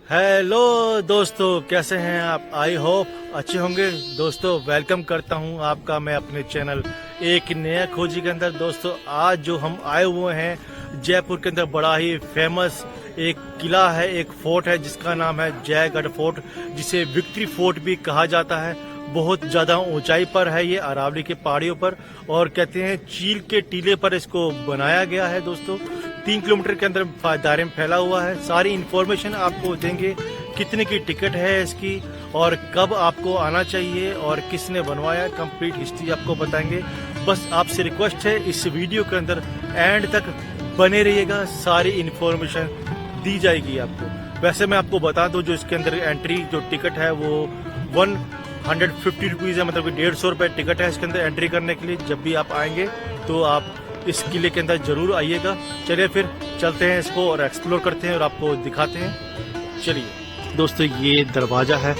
Hello दोस्तों, कैसे हैं आप? आई होप अच्छे होंगे। दोस्तों वेलकम करता हूं आपका मैं अपने चैनल एक नया खोजी के अंदर। दोस्तों आज जो हम आए हुए हैं जयपुर के अंदर बड़ा ही फेमस एक किला है, एक फोर्ट है जिसका नाम है जयगढ़ फोर्ट, जिसे विक्ट्री फोर्ट भी कहा जाता है। बहुत ज्यादा ऊंचाई पर है ये, अरावली के पहाड़ियों पर, और कहते हैं चील के टीले पर इसको बनाया गया है। दोस्तों 3 किलोमीटर के अंदर दायरे में फैला हुआ है। सारी इन्फॉर्मेशन आपको देंगे, कितने की टिकट है इसकी और कब आपको आना चाहिए और किसने बनवाया, कंप्लीट हिस्ट्री आपको बताएंगे। बस आपसे रिक्वेस्ट है इस वीडियो के अंदर एंड तक बने रहिएगा, सारी इन्फॉर्मेशन दी जाएगी आपको। वैसे मैं आपको बता दूं, जो इसके अंदर एंट्री जो टिकट है वो 150 रुपीज है, मतलब कि 150 रुपये टिकट है इसके अंदर एंट्री करने के लिए। जब भी आप आएंगे तो आप इस किले के अंदर जरूर आइएगा। चलिए फिर चलते हैं इसको और एक्सप्लोर करते हैं और आपको दिखाते हैं। चलिए दोस्तों, ये दरवाजा है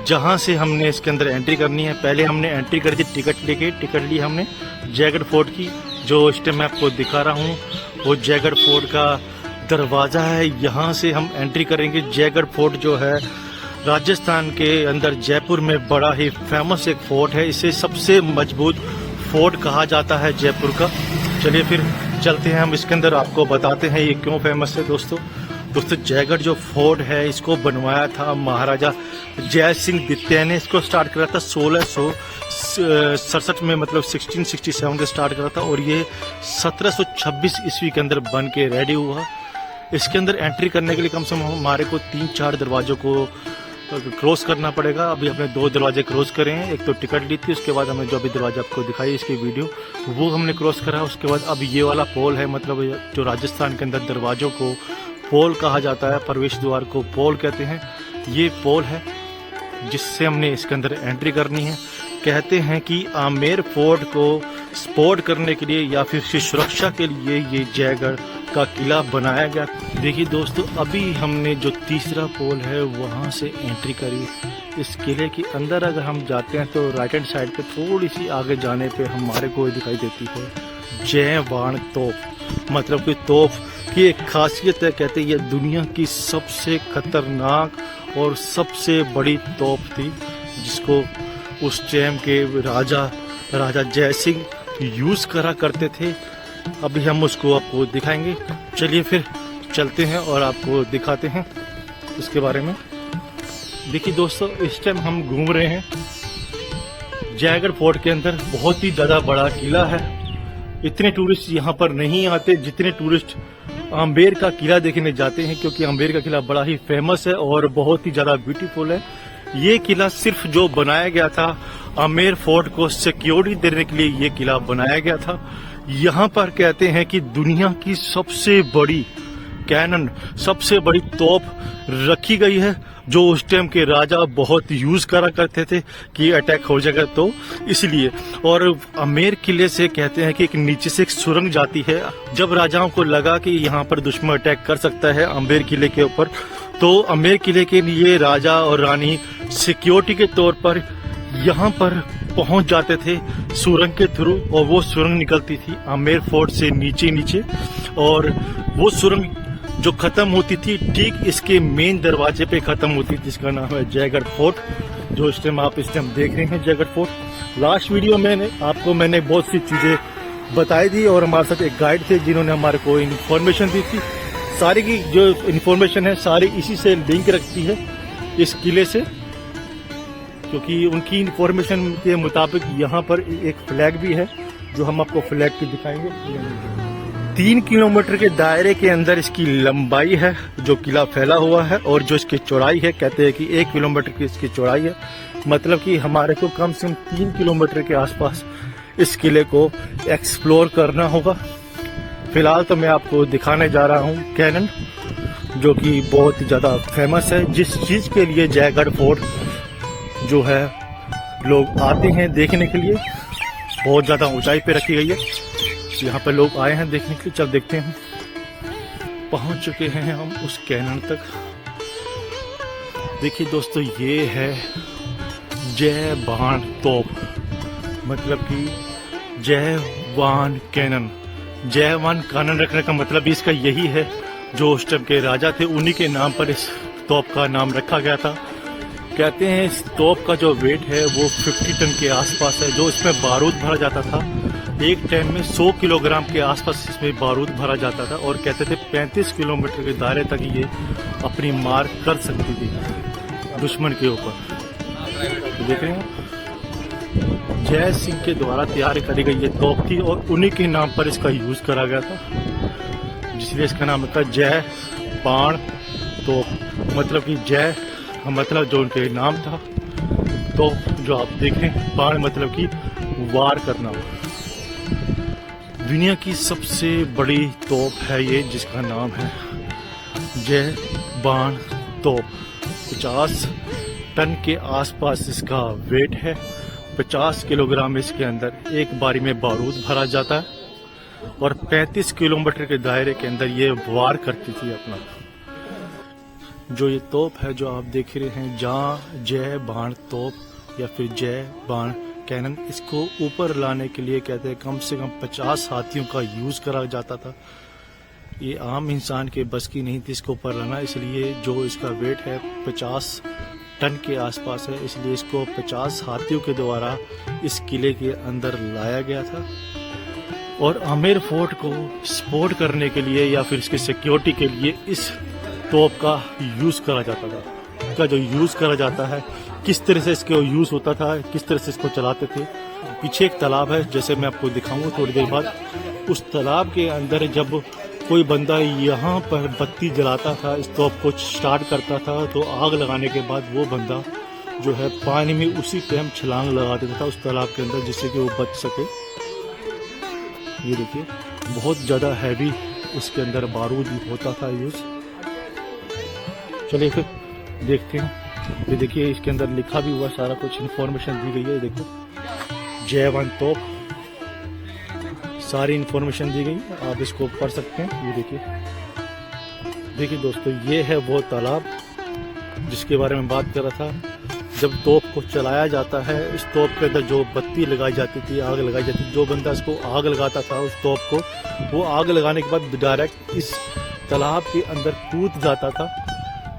जहां से हमने इसके अंदर एंट्री करनी है। पहले हमने एंट्री करी थी टिकट ली हमने जयगढ़ फोर्ट की। जो इस टाइम मैं आपको दिखा रहा हूँ वो जयगढ़ फोर्ट का दरवाजा है। यहाँ से हम एंट्री करेंगे। जयगढ़ फोर्ट जो है राजस्थान के अंदर जयपुर में बड़ा ही फेमस एक फोर्ट है। इसे सबसे मजबूत फोर्ट कहा जाता है जयपुर का। चलिए फिर चलते हैं हम इसके अंदर, आपको बताते हैं ये क्यों फेमस है। दोस्तों जयगढ़ जो फोर्ट है इसको बनवाया था महाराजा जय सिंह द्वितीय ने। इसको स्टार्ट करा था 1667 में, मतलब 1667 से स्टार्ट करा था, और ये 1726 ईस्वी के अंदर बन के रेडी हुआ। इसके अंदर एंट्री करने के लिए कम से कम हमारे को 3-4 दरवाजों को क्रॉस करना पड़ेगा। अभी हमने 2 दरवाजे क्रॉस करे हैं। एक तो टिकट ली थी, उसके बाद हमें जो अभी दरवाजा आपको दिखाई इसकी वीडियो वो हमने क्रॉस करा। उसके बाद अब ये वाला पोल है, मतलब जो राजस्थान के अंदर दरवाजों को पोल कहा जाता है, प्रवेश द्वार को पोल कहते हैं। ये पोल है जिससे हमने इसके अंदर एंट्री करनी है। कहते हैं कि आमेर फोर्ट को सपोर्ट करने के लिए या फिर सुरक्षा के लिए ये जयगढ़ का किला बनाया गया। देखिए दोस्तों, अभी हमने जो तीसरा पोल है वहां से एंट्री करी। इस किले के अंदर अगर हम जाते हैं तो राइट हैंड साइड पे थोड़ी सी आगे जाने पे हमारे को दिखाई देती है जयवान तोप, मतलब कि तोप की एक खासियत है। कहते हैं ये दुनिया की सबसे खतरनाक और सबसे बड़ी तोप थी, जिसको उस टाइम के राजा जय सिंह यूज करा करते थे। अभी हम उसको आपको दिखाएंगे। चलिए फिर चलते हैं और आपको दिखाते हैं उसके बारे में। देखिए दोस्तों, इस टाइम हम घूम रहे हैं जयगढ़ फोर्ट के अंदर। बहुत ही ज्यादा बड़ा किला है। इतने टूरिस्ट यहाँ पर नहीं आते जितने टूरिस्ट आमेर का किला देखने जाते हैं, क्योंकि आमेर का किला बड़ा ही फेमस है और बहुत ही ज्यादा ब्यूटीफुल है। ये किला सिर्फ जो बनाया गया था आमेर फोर्ट को सिक्योरिटी देने के लिए ये किला बनाया गया था। यहाँ पर कहते हैं कि दुनिया की सबसे बड़ी कैनन, सबसे बड़ी तोप रखी गई है, जो उस टाइम के राजा बहुत यूज करा करते थे कि अटैक हो जाएगा तो इसलिए। और आमेर किले से कहते हैं कि एक नीचे से एक सुरंग जाती है। जब राजाओं को लगा कि यहाँ पर दुश्मन अटैक कर सकता है आमेर किले के ऊपर, तो आमेर किले के लिए राजा और रानी सिक्योरिटी के तौर पर यहाँ पर पहुंच जाते थे सुरंग के थ्रू, और वो सुरंग निकलती थी आमेर फोर्ट से नीचे, और वो सुरंग जो खत्म होती थी ठीक इसके मेन दरवाजे पे खत्म होती थी, जिसका नाम है जयगढ़ फोर्ट, जो इस टाइम आप देख रहे हैं जयगढ़ फोर्ट। लास्ट वीडियो में मैंने बहुत सी चीजें बताई थी, और हमारे साथ एक गाइड थे जिन्होंने हमारे को इन्फॉर्मेशन दी थी। सारी की जो इन्फॉर्मेशन है सारी इसी से लिंक रखती है इस किले से, क्योंकि उनकी इन्फॉर्मेशन के मुताबिक यहाँ पर एक फ्लैग भी है, जो हम आपको फ्लैग की दिखाएंगे। 3 किलोमीटर के दायरे के अंदर इसकी लंबाई है जो किला फैला हुआ है, और जो इसकी चौड़ाई है कहते हैं कि 1 किलोमीटर की इसकी चौड़ाई है। मतलब कि हमारे को कम से कम 3 किलोमीटर के आसपास इस किले को एक्सप्लोर करना होगा। फिलहाल तो मैं आपको दिखाने जा रहा हूँ कैनन, जो कि बहुत ही ज्यादा फेमस है, जिस चीज के लिए जयगढ़ फोर्ट जो है लोग आते हैं देखने के लिए। बहुत ज्यादा ऊंचाई पे रखी गई है, यहाँ पे लोग आए हैं देखने के लिए। चल देखते हैं। पहुंच चुके हैं हम उस कैनन तक। देखिए दोस्तों, ये है जयवान तोप, मतलब कि जयवान कैनन। जयवान कैनन रखने का मतलब इसका यही है, जो उस टाइम के राजा थे उन्हीं के नाम पर इस तोप का नाम रखा गया था। कहते हैं इस तोप का जो वेट है वो 50 टन के आसपास है। जो इसमें बारूद भरा जाता था, एक टाइम में 100 किलोग्राम के आसपास इसमें बारूद भरा जाता था और कहते थे 35 किलोमीटर के दायरे तक ये अपनी मार कर सकती थी दुश्मन के ऊपर। तो देख रहे हैं जय सिंह के द्वारा तैयार करी गई ये तोप थी और उन्हीं के नाम पर इसका यूज करा गया था, जिसलिए इसका नाम था जय बाण तोप। मतलब कि जय मतलब जो उनके नाम था, तो जो आप देख रहे हैं बाण मतलब कि वार करना। दुनिया की सबसे बड़ी तोप है ये, जिसका नाम है जय बाण तोप। 50 टन के आसपास इसका वेट है। 50 किलोग्राम इसके अंदर एक बारी में बारूद भरा जाता है और 35 किलोमीटर के दायरे के अंदर ये वार करती थी अपना। जो ये तोप है जो आप देख रहे हैं, जहाँ जय बाण तोप या फिर जय बाण कैनन, इसको ऊपर लाने के लिए कहते हैं कम से कम 50 हाथियों का यूज करा जाता था। ये आम इंसान के बस की नहीं थी इसको ऊपर लाना, इसलिए जो इसका वेट है 50 टन के आसपास है, इसलिए इसको 50 हाथियों के द्वारा इस किले के अंदर लाया गया था। और आमेर फोर्ट को सपोर्ट करने के लिए या फिर इसकी सिक्योरिटी के लिए इस तोप का यूज करा जाता था। इसका जो यूज करा जाता है, किस तरह से इसका यूज होता था, किस तरह से इसको चलाते थे। पीछे एक तालाब है, जैसे मैं आपको दिखाऊंगा थोड़ी देर बाद। उस तालाब के अंदर जब कोई बंदा यहाँ पर बत्ती जलाता था, इस तोप को स्टार्ट करता था, तो आग लगाने के बाद वो बंदा जो है पानी में उसी टाइम छलांग लगा देता था उस तालाब के अंदर, जिससे कि वो बच सके। ये देखिए बहुत ज़्यादा हैवी उसके अंदर बारूद होता था यूज। चलिए फिर देखते हैं। ये देखिए इसके अंदर लिखा भी हुआ, सारा कुछ इन्फॉर्मेशन दी गई है। देखो जय बाण तोप, सारी इन्फॉर्मेशन दी गई, आप इसको पढ़ सकते हैं। ये देखिए दोस्तों, ये है वो तालाब जिसके बारे में बात कर रहा था। जब तोप को चलाया जाता है, इस तोप के अंदर जो बत्ती लगाई जाती थी, आग लगाई जाती थी, जो बंदा इसको आग लगाता था उस तोप को, वो आग लगाने के बाद डायरेक्ट इस तालाब के अंदर कूद जाता था,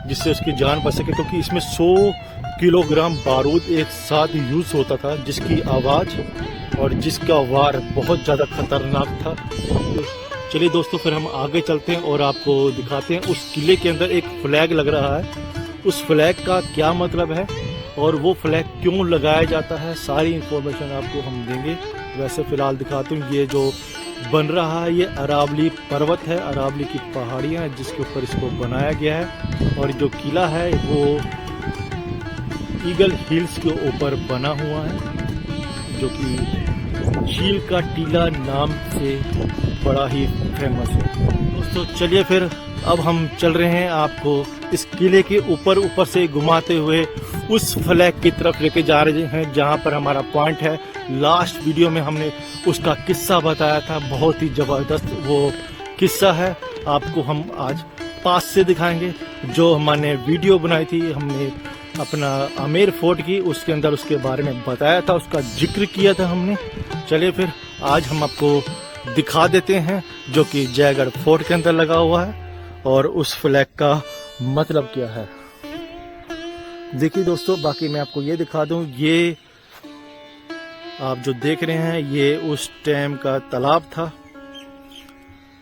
जिससे उसकी जान बच सके। क्योंकि इसमें 100 किलोग्राम बारूद एक साथ यूज होता था, जिसकी आवाज और जिसका वार बहुत ज्यादा खतरनाक था। चलिए दोस्तों, फिर हम आगे चलते हैं और आपको दिखाते हैं। उस किले के अंदर एक फ्लैग लग रहा है, उस फ्लैग का क्या मतलब है और वो फ्लैग क्यों लगाया जाता है, सारी इंफॉर्मेशन आपको हम देंगे। वैसे फिलहाल दिखाते हूँ, ये जो बन रहा है ये अरावली पर्वत है, अरावली की पहाड़ियाँ हैं जिसके ऊपर इसको बनाया गया है। और जो किला है वो ईगल हिल्स के ऊपर बना हुआ है, जो कि झील का टीला नाम से बड़ा ही फेमस है। दोस्तों चलिए फिर अब हम चल रहे हैं आपको इस किले के ऊपर से घुमाते हुए उस फ्लैग की तरफ लेके जा रहे हैं जहां पर हमारा पॉइंट है। लास्ट वीडियो में हमने उसका किस्सा बताया था, बहुत ही जबरदस्त वो किस्सा है, आपको हम आज पास से दिखाएंगे। जो हमने वीडियो बनाई थी, हमने अपना आमेर फोर्ट की, उसके अंदर उसके बारे में बताया था, उसका जिक्र किया था हमने। चलिए फिर आज हम आपको दिखा देते हैं जो कि जयगढ़ फोर्ट के अंदर लगा हुआ है और उस फ्लैग का मतलब क्या है। देखिए दोस्तों, बाकी मैं आपको ये दिखा दूं, ये आप जो देख रहे हैं ये उस टाइम का तालाब था।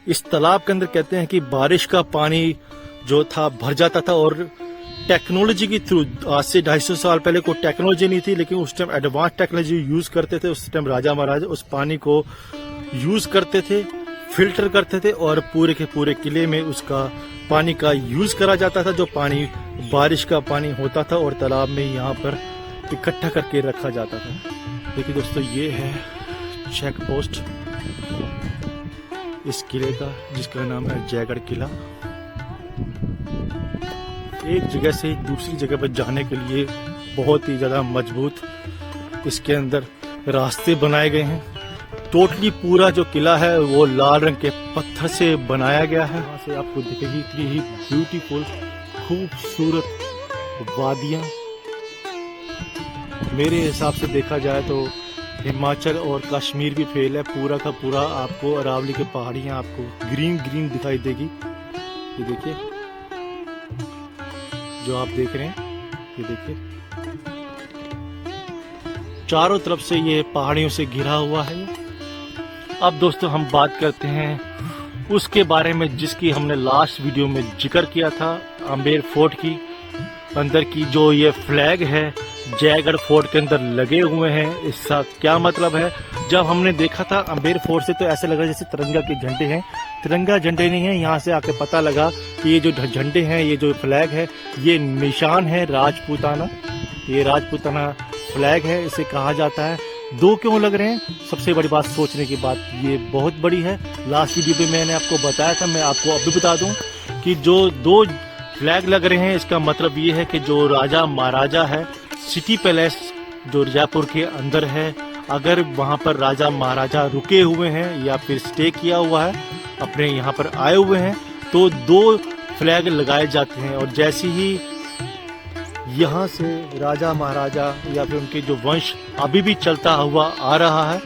इस तालाब के अंदर कहते हैं कि बारिश का पानी जो था भर जाता था और टेक्नोलॉजी के थ्रू, आज से 250 साल पहले कोई टेक्नोलॉजी नहीं थी, लेकिन उस टाइम एडवांस टेक्नोलॉजी यूज करते थे। उस टाइम राजा महाराजा उस पानी को यूज करते थे, फिल्टर करते थे और पूरे के पूरे किले में उसका पानी का यूज करा जाता था। जो पानी बारिश का पानी होता था और तालाब में यहाँ पर इकट्ठा करके रखा जाता था। देखिए दोस्तों, ये है चेक पोस्ट इस किले का, जिसका नाम है जयगढ़ किला। एक जगह से दूसरी जगह पर जाने के लिए बहुत ही ज्यादा मजबूत इसके अंदर रास्ते बनाए गए हैं। टोटली पूरा जो किला है वो लाल रंग के पत्थर से बनाया गया है। वहाँ से आपको दिखेगी इतनी ही ब्यूटीफुल खूबसूरत वादियाँ। मेरे हिसाब से देखा जाए तो हिमाचल और कश्मीर भी फेल है, पूरा का पूरा आपको अरावली की पहाड़ियाँ आपको ग्रीन ग्रीन दिखाई देगी। ये देखिए, जो आप देख रहे हैं, ये देखिए चारों तरफ से ये पहाड़ियों से घिरा हुआ है। अब दोस्तों हम बात करते हैं उसके बारे में जिसकी हमने लास्ट वीडियो में जिक्र किया था, आमेर फोर्ट की अंदर की जो ये फ्लैग है जयगढ़ फोर्ट के अंदर लगे हुए हैं। इसका क्या मतलब है? जब हमने देखा था आमेर फोर्ट से तो ऐसे लगा जैसे तिरंगा के झंडे हैं। तिरंगा झंडे नहीं है, यहाँ से आके पता लगा कि ये जो झंडे हैं, ये जो फ्लैग है, ये निशान है राजपूताना। ये राजपूताना फ्लैग है, इसे कहा जाता है। दो क्यों लग रहे हैं? सबसे बड़ी बात, सोचने की बात ये बहुत बड़ी है। लास्ट वीडियो पे मैंने आपको बताया था, मैं आपको अभी बता दूं कि जो दो फ्लैग लग रहे हैं इसका मतलब ये है कि जो राजा महाराजा है, सिटी पैलेस जो जयपुर के अंदर है, अगर वहां पर राजा महाराजा रुके हुए हैं या फिर स्टे किया हुआ है, अपने यहाँ पर आए हुए हैं, तो दो फ्लैग लगाए जाते हैं। और जैसे ही यहाँ से राजा महाराजा या फिर उनके जो वंश अभी भी चलता हुआ आ रहा है,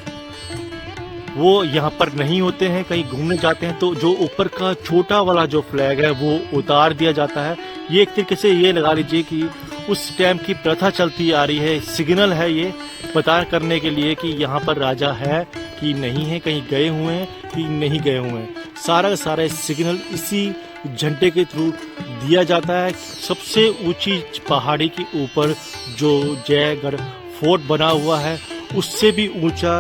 वो यहाँ पर नहीं होते हैं, कहीं घूमने जाते हैं, तो जो ऊपर का छोटा वाला जो फ्लैग है वो उतार दिया जाता है। ये एक तरीके से ये लगा लीजिए कि उस टाइम की प्रथा चलती आ रही है, सिग्नल है ये पता करने के लिए कि यहाँ पर राजा है कि नहीं है, कहीं गए हुए हैं कि नहीं गए हुए हैं। सारा सिग्नल इसी झंडे के थ्रू दिया जाता है। सबसे ऊंची पहाड़ी के ऊपर जो जयगढ़ फोर्ट बना हुआ है, उससे भी ऊंचा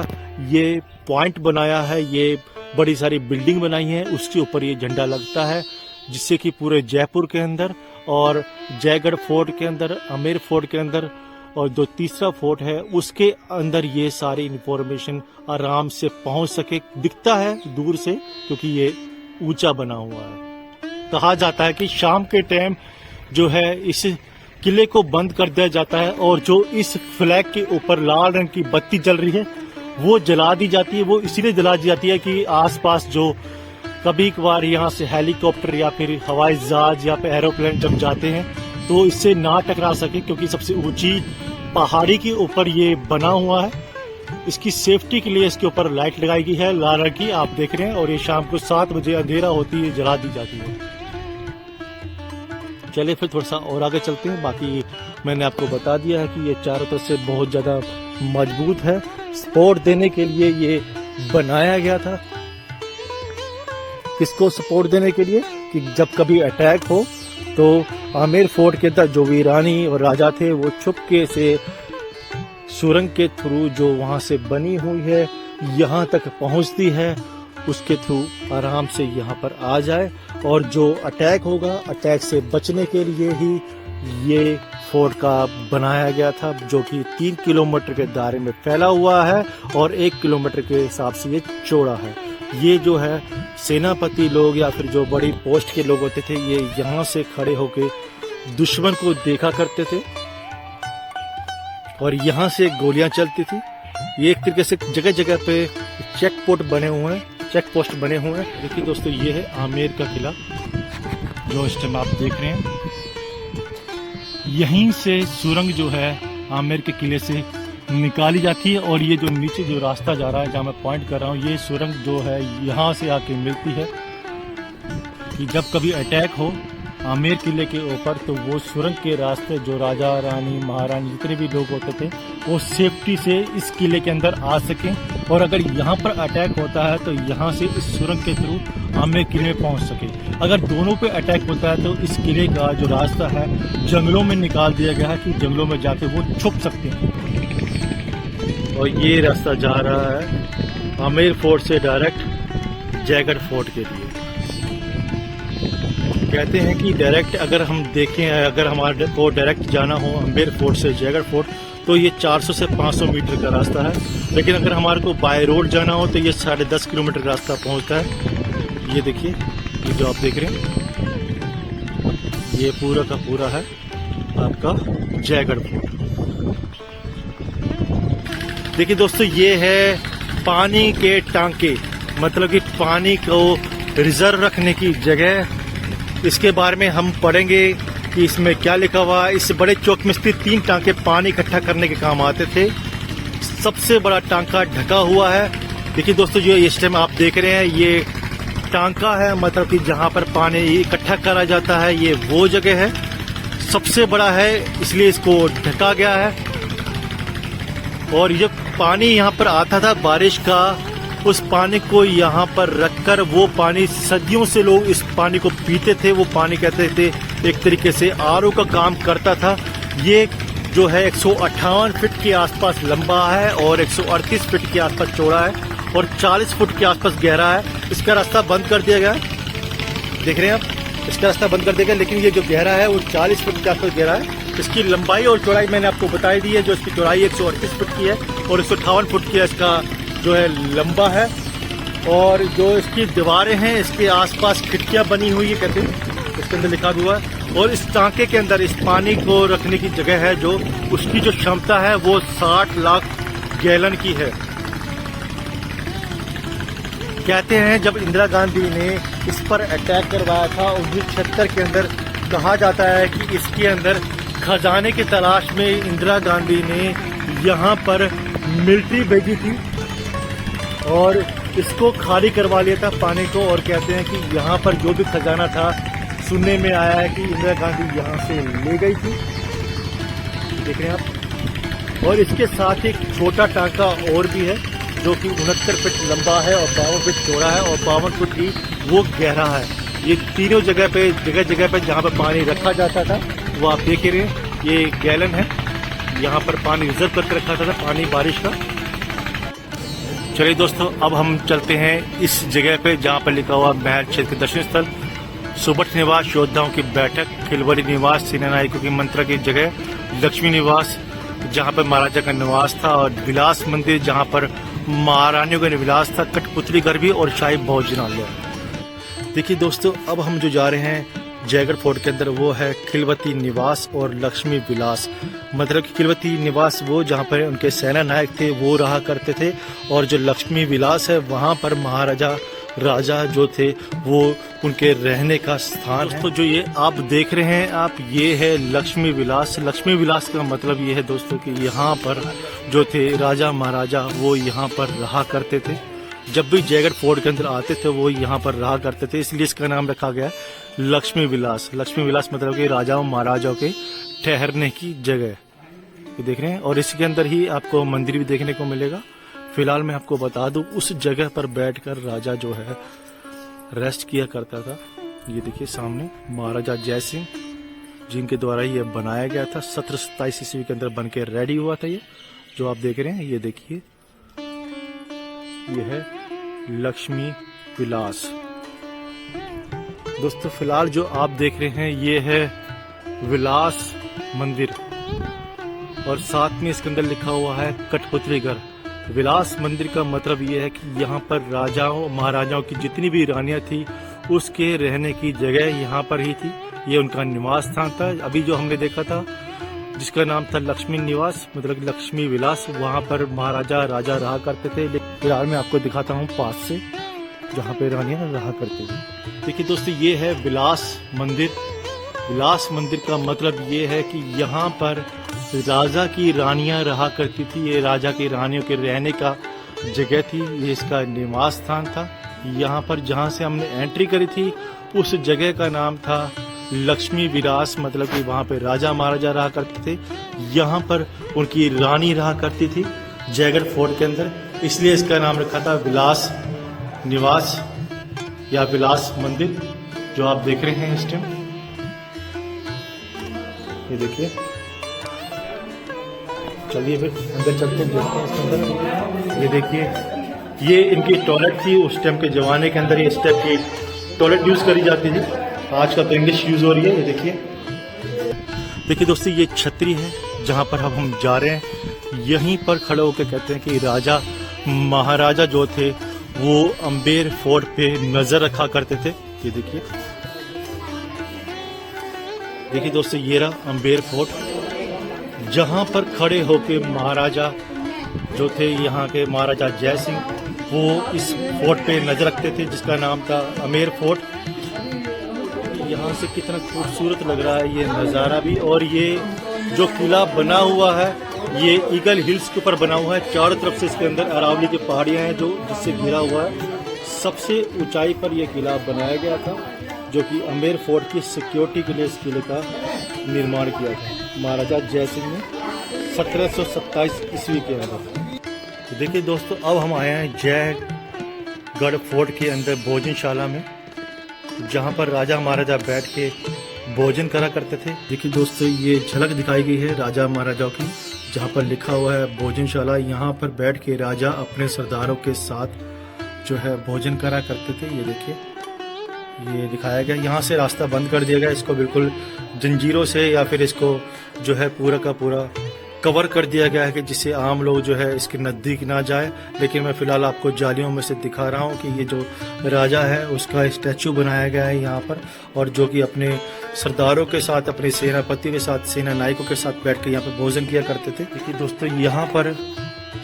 ये पॉइंट बनाया है, ये बड़ी सारी बिल्डिंग बनाई है, उसके ऊपर ये झंडा लगता है, जिससे कि पूरे जयपुर के अंदर और जयगढ़ फोर्ट के अंदर, आमेर फोर्ट के अंदर और जो तीसरा फोर्ट है उसके अंदर ये सारी इंफॉर्मेशन आराम से पहुंच सके। दिखता है दूर से क्योंकि ये ऊंचा बना हुआ है। कहा जाता है कि शाम के टाइम जो है इस किले को बंद कर दिया जाता है और जो इस फ्लैग के ऊपर लाल रंग की बत्ती जल रही है वो जला दी जाती है। वो इसीलिए जला दी जाती है कि आसपास जो कभी कभार यहाँ से हेलीकॉप्टर या फिर हवाई जहाज या फिर एरोप्लेन जब जाते हैं तो इससे ना टकरा सके, क्योंकि सबसे ऊंची पहाड़ी के ऊपर ये बना हुआ है। इसकी सेफ्टी के लिए इसके ऊपर लाइट लगाई गई है लाल रंग की, आप देख रहे हैं, और ये शाम को 7 बजे अंधेरा होती है जला दी जाती है। चलिए फिर थोड़ा सा और आगे चलते हैं। बाकी मैंने आपको बता दिया है कि ये चारों तरफ से बहुत ज्यादा मजबूत है, सपोर्ट देने के लिए ये बनाया गया था। किसको सपोर्ट देने के लिए? कि जब कभी अटैक हो तो आमेर फोर्ट के अंदर जो वीरानी और राजा थे वो चुपके से सुरंग के थ्रू जो वहां से बनी हुई है यहाँ तक पहुंचती है, उसके थ्रू आराम से यहाँ पर आ जाए। और जो अटैक होगा, अटैक से बचने के लिए ही ये फोर्ट का बनाया गया था, जो कि 3 किलोमीटर के दायरे में फैला हुआ है और 1 किलोमीटर के हिसाब से ये चौड़ा है। ये जो है सेनापति लोग या फिर जो बड़ी पोस्ट के लोग होते थे, ये यहाँ से खड़े होके दुश्मन को देखा करते थे और यहाँ से गोलियां चलती थी। ये एक तरीके से जगह जगह पे चेक पोस्ट बने हुए हैं। देखिए दोस्तों, ये है आमेर का किला जो इस टाइम आप देख रहे हैं। यहीं से सुरंग जो है आमेर के किले से निकाली जाती है और ये जो नीचे जो रास्ता जा रहा है, जहाँ मैं पॉइंट कर रहा हूँ, ये सुरंग जो है यहाँ से आके मिलती है। कि जब कभी अटैक हो आमेर किले के ऊपर तो वो सुरंग के रास्ते जो राजा रानी महारानी जितने भी लोग होते थे वो सेफ्टी से इस किले के अंदर आ सकें, और अगर यहाँ पर अटैक होता है तो यहाँ से इस सुरंग के थ्रू आमेर किले में पहुँच सके। अगर दोनों पे अटैक होता है तो इस किले का जो रास्ता है जंगलों में निकाल दिया गया है कि जंगलों में जाके वो छुप सकते हैं। और ये रास्ता जा रहा है आमेर फोर्ट से डायरेक्ट जयगढ़ फोर्ट के लिए। कहते हैं कि डायरेक्ट अगर हम देखें, अगर हमारे को डायरेक्ट जाना हो आमेर फोर्ट से जयगढ़ फोर्ट तो ये 400 से 500 मीटर का रास्ता है, लेकिन अगर हमारे को बाय रोड जाना हो तो ये 10.5 किलोमीटर का रास्ता पहुंचता है। ये देखिए, ये जो आप देख रहे हैं ये पूरा का पूरा है आपका जयगढ़ फोर्ट। देखिए दोस्तों, ये है पानी के टांके, मतलब कि पानी को रिजर्व रखने की जगह। इसके बारे में हम पढ़ेंगे कि इसमें क्या लिखा हुआ है। इस बड़े चौक में स्थित 3 टांके पानी इकट्ठा करने के काम आते थे। सबसे बड़ा टांका ढका हुआ है। देखिए दोस्तों, जो इस टाइम आप देख रहे हैं ये टांका है, मतलब कि जहां पर पानी इकट्ठा करा जाता है, ये वो जगह है। सबसे बड़ा है, इसलिए इसको ढका गया है। और ये पानी यहाँ पर आता था बारिश का, उस पानी को यहाँ पर रखकर वो पानी सदियों से लोग इस पानी को पीते थे। वो पानी कहते थे एक तरीके से आरओ का काम करता था। ये जो है 158 फीट के आसपास लंबा है और 138 फीट के आसपास चौड़ा है और 40 फुट के आसपास गहरा है। इसका रास्ता बंद कर दिया गया, देख रहे हैं आप, इसका रास्ता बंद कर दिया गया। लेकिन ये जो गहरा है वो 40 फुट के आसपास गहरा है। इसकी लंबाई और चौड़ाई मैंने आपको बताई दी है। जो इसकी चौड़ाई 138 फुट की है और 158 फुट की है इसका जो है लंबा है। और जो इसकी दीवारें हैं, इसके आसपास खिड़कियां बनी हुई है, कहते हैं इसके अंदर लिखा हुआ है। और इस टांके के अंदर इस पानी को रखने की जगह है, जो उसकी जो क्षमता है वो 60 लाख गैलन की है। कहते हैं जब इंदिरा गांधी ने इस पर अटैक करवाया था 1976 के अंदर, कहा जाता है कि इसके अंदर खजाने की तलाश में इंदिरा गांधी ने यहाँ पर मिलिट्री भेजी थी और इसको खाली करवा लिया था पानी को। और कहते हैं कि यहाँ पर जो भी खजाना था, सुनने में आया है कि इंदिरा गांधी यहाँ से ले गई थी, देख रहे हैं आप। और इसके साथ एक छोटा टांका और भी है जो कि 69 फीट लंबा है और 52 फीट चौड़ा है और 52 फीट ही वो गहरा है। ये तीनों जगह पे जहाँ पर पानी रखा जाता था वो आप देख रहे हैं, ये गैलन है। यहाँ पर पानी रिजर्व करके रखा जाता था, पानी बारिश का। चलिए दोस्तों, अब हम चलते हैं इस जगह पे जहाँ पर लिखा हुआ महल क्षेत्र के दर्शनीय स्थल, सुबठ निवास, योद्धाओं की बैठक, खिलवरी निवास, सेना नायकों की मंत्रा की जगह, लक्ष्मी निवास जहाँ पर महाराजा का निवास था, और विलास मंदिर जहाँ पर महारानियों का निवास था, कठपुतली घर भी और शाही भोजनालय। देखिए दोस्तों, अब हम जो जा रहे हैं जयगढ़ फोर्ट के अंदर, वो है खिलवती निवास और लक्ष्मी विलास। मतलब कि खिलवती निवास वो जहाँ पर उनके सेना नायक थे वो रहा करते थे, और जो लक्ष्मी विलास है वहाँ पर महाराजा राजा जो थे वो उनके रहने का स्थान है। दोस्तों जो ये आप देख रहे हैं आप, ये है लक्ष्मी विलास। लक्ष्मी विलास का मतलब ये है दोस्तों कि यहाँ पर जो थे राजा महाराजा वो यहाँ पर रहा करते थे। जब भी जयगढ़ फोर्ट के अंदर आते थे वो यहाँ पर रहा करते थे, इसलिए इसका नाम रखा गया लक्ष्मी विलास। लक्ष्मी विलास मतलब कि राजाओं महाराजाओं के ठहरने की जगह, ये देख रहे हैं। और इसके अंदर ही आपको मंदिर भी देखने को मिलेगा। फिलहाल मैं आपको बता दूं, उस जगह पर बैठकर राजा जो है रेस्ट किया करता था। ये देखिए सामने महाराजा जय सिंह, जिनके द्वारा ये बनाया गया था। 1727 ईस्वी के अंदर बनके रेडी हुआ था। ये जो आप देख रहे हैं, ये देखिए, ये है लक्ष्मी विलास। दोस्तों फिलहाल जो आप देख रहे हैं ये है विलास मंदिर, और साथ में इसके अंदर लिखा हुआ है कठपुतली घर। विलास मंदिर का मतलब ये है कि यहाँ पर राजाओं महाराजाओं की जितनी भी रानियां थी उसके रहने की जगह यहाँ पर ही थी। ये उनका निवास स्थान था। अभी जो हमने देखा था जिसका नाम था लक्ष्मी निवास, मतलब लक्ष्मी विलास, वहाँ पर महाराजा राजा रहा करते थे। फिलहाल मैं आपको दिखाता हूँ पास से जहाँ पे रानियां रहा करती थी। देखिए दोस्तों, ये है विलास मंदिर। विलास मंदिर का मतलब ये है कि यहाँ पर राजा की रानियां रहा करती थी। ये राजा की रानियों के रहने का जगह थी, ये इसका निवास स्थान था। यहाँ पर जहाँ से हमने एंट्री करी थी उस जगह का नाम था लक्ष्मी विलास, मतलब कि वहाँ पे राजा महाराजा रहा करते थे। यहाँ पर उनकी रानी रहा करती थी जयगढ़ फोर्ट के अंदर, इसलिए इसका नाम रखा था विलास निवास या विलास मंदिर, जो आप देख रहे हैं इस टाइम। ये देखिए, चलिए फिर अंदर चलते हैं, देखते हैं इसके अंदर। ये देखिए, ये इनकी टॉयलेट थी उस टाइम के जमाने के अंदर। ये इस टाइप की टॉयलेट यूज करी जाती थी, आज का तो इंग्लिश यूज हो रही है। ये देखिए दोस्तों, ये छतरी है जहाँ पर अब हम जा रहे हैं। यहीं पर खड़े होकर कहते हैं कि राजा महाराजा जो थे वो अम्बेर फोर्ट पे नजर रखा करते थे। ये देखिए, देखिए दोस्तों, ये रहा अम्बेर फोर्ट, जहाँ पर खड़े होके महाराजा जो थे यहाँ के महाराजा जय सिंह वो इस फोर्ट पे नजर रखते थे, जिसका नाम था अमेर फोर्ट। यहाँ से कितना खूबसूरत लग रहा है ये नज़ारा भी। और ये जो किला बना हुआ है ये ईगल हिल्स के ऊपर बना हुआ है। चारों तरफ से इसके अंदर अरावली की पहाड़ियाँ हैं जो जिससे घिरा हुआ है। सबसे ऊंचाई पर यह किला बनाया गया था, जो कि अमेर फोर्ट की सिक्योरिटी के लिए इस किले का निर्माण किया था महाराजा जय सिंह ने 1727 ईस्वी के अंदर। तो देखिए दोस्तों, अब हम आए हैं जयगढ़ फोर्ट के अंदर भोजनशाला में, जहाँ पर राजा महाराजा बैठ के भोजन करा करते थे। देखिए दोस्तों, ये झलक दिखाई गई है राजा महाराजाओं की, जहाँ पर लिखा हुआ है भोजनशाला। यहाँ पर बैठ के राजा अपने सरदारों के साथ जो है भोजन करा करते थे। ये देखिए, ये दिखाया गया। यहाँ से रास्ता बंद कर दिया गया, इसको बिल्कुल जंजीरों से या फिर इसको जो है पूरा का पूरा कवर कर दिया गया है कि जिससे आम लोग जो है इसके नज़दीक ना जाए। लेकिन मैं फिलहाल आपको जालियों में से दिखा रहा हूँ कि ये जो राजा है उसका स्टैचू बनाया गया है यहाँ पर, और जो कि अपने सरदारों के साथ, अपने सेनापति के साथ, सेना नायकों के साथ बैठ के यहाँ पर भोजन किया करते थे। देखिए दोस्तों, यहाँ पर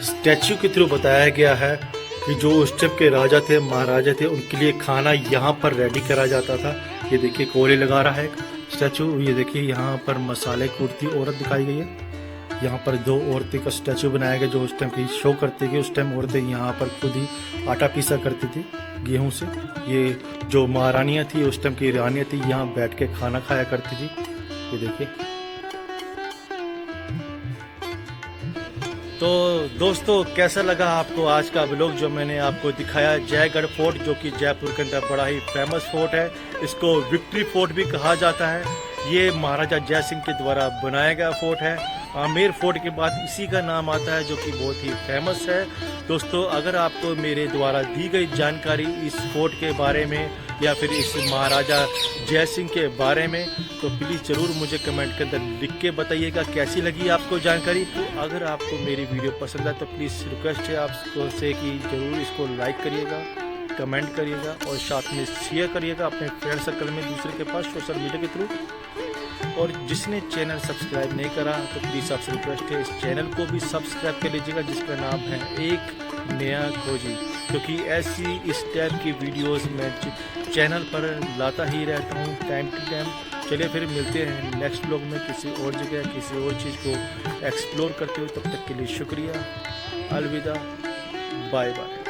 स्टैचू के थ्रू बताया गया है कि जो उस टाइम के राजा थे, महाराजा थे, उनके लिए खाना यहाँ पर रेडी करा जाता था। ये देखिए, कोले लगा रहा है स्टैचू। ये देखिए, यहाँ पर मसाले कूटती औरत दिखाई गई है। यहाँ पर दो औरतें का स्टैचू बनाया गया जो उस टाइम की शो करती थी। उस टाइम औरतें यहाँ पर खुद ही आटा पीसा करती थी गेहूं से। ये जो महारानियाँ थी, उस टाइम की रानियाँ थी, यहाँ बैठ के खाना खाया करती थी। ये देखिए। तो दोस्तों, कैसा लगा आपको आज का व्लॉग जो मैंने आपको दिखाया? जयगढ़ फोर्ट, जो कि जयपुर के अंदर बड़ा ही फेमस फोर्ट है, इसको विक्ट्री फोर्ट भी कहा जाता है। ये महाराजा जय सिंह के द्वारा बनाया गया फोर्ट है। आमेर फोर्ट के बाद इसी का नाम आता है, जो कि बहुत ही फेमस है। दोस्तों, अगर आपको मेरे द्वारा दी गई जानकारी इस फोर्ट के बारे में या फिर इस महाराजा जय सिंह के बारे में, तो प्लीज़ ज़रूर मुझे कमेंट के अंदर लिख के बताइएगा कैसी लगी आपको जानकारी। तो अगर आपको मेरी वीडियो पसंद है तो प्लीज़ रिक्वेस्ट है आपको से कि ज़रूर इसको लाइक करिएगा, कमेंट करिएगा और साथ में शेयर करिएगा अपने फ्रेंड सर्कल में, दूसरे के पास, सोशल मीडिया के थ्रू। और जिसने चैनल सब्सक्राइब नहीं करा तो प्लीज़ आपसे रिक्वेस्ट है इस चैनल को भी सब्सक्राइब कर लीजिएगा, जिसका नाम है एक नया खोजी, क्योंकि ऐसी इस टाइप की वीडियोस मैं चैनल पर लाता ही रहता हूँ टाइम टू टाइम। चलिए फिर मिलते हैं नेक्स्ट ब्लॉग में किसी और जगह, किसी और चीज़ को एक्सप्लोर करते हुए। तब तक के लिए शुक्रिया, अलविदा, बाय बाय।